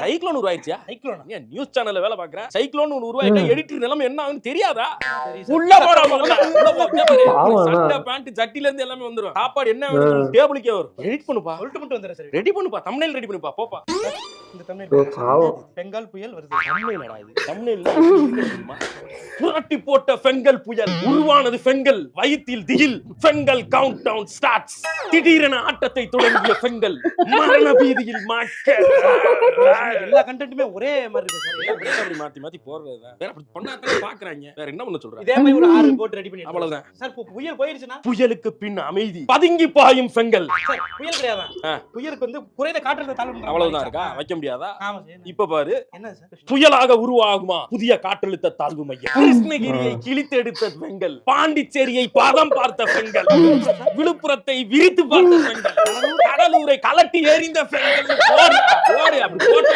Cyclone உருவாயிடுச்சா? Cyclone நீ news சேனல்ல வேலை பாக்குற, சைக்ளோன் உருவாயிட்டா எடிட்டர் நிலைமை என்ன ஆகும்னு தெரியாதா? உள்ள உள்ள சட்டை பேண்ட் சட்டில இருந்து எல்லாமே வந்துரும். சாப்பாடு என்ன வேணும் டேபிளுக்கே வரும். எடிட் பண்ணுப்பா, சொல்லிட்டு மட்டும் வந்துறேன் சார். ரெடி பண்ணுப்பா, தம்ப்நெயில் ரெடி பண்ணுப்பா, போப்பா. இந்த தம்ப்நெயில் பெங்கால் புயல் வருது. தம்ப்நெயிலடா இது, தம்ப்நெயில் புரட்டி போட்ட பெங்கல் புயல் உருவானது. பெங்கல் வயிற்றில் திகில், பெங்கல் கவுண்ட் டவுன் ஸ்டார்ட்ஸ். திடீரென ஆட்டத்தை தொடங்கிய பெங்கல் மரண பீதியில் மக்கள். எல்லா கண்டென்ட்டுமே ஒரே மாதிரி இருக்கு சார். அப்படி மாத்தி மாத்தி போடுறதுதான். வேற அப்படி பண்ணாதான் பாக்குறாங்க. வேற என்ன பண்ண சொல்ற? இதே மாதிரி ஒரு 6 போட்டு ரெடி பண்ணி அவ்வளவுதான் சார். புயல் போயிடுச்சுனா புயலுக்கு பின் அமைதி, பதுங்கி பாயும் பெங்கல். சார் புயல் கிடையாதா? புயலுக்கு வந்து குறைந்த காற்றழுத்த தாழ்வு அவ்வளவுதான் இருக்கா? வைக்க முடியாதா? ஆமா சார். இப்ப பாரு, என்ன சார் புயலாக உருவாகுமா புதிய காற்றழுத்த தாழ்வு மையம். கிருஷ்ணகிரியை கிழித்தெடுத்த பெங்கல், பாண்டிச்சேரியை பாதம் பார்த்த பெங்கல், விழுப்புரத்தை விரித்து பார்த்த பெங்கல், கடலூரை கலட்டி எறிந்த பெங்கல். அப்படி போட்டு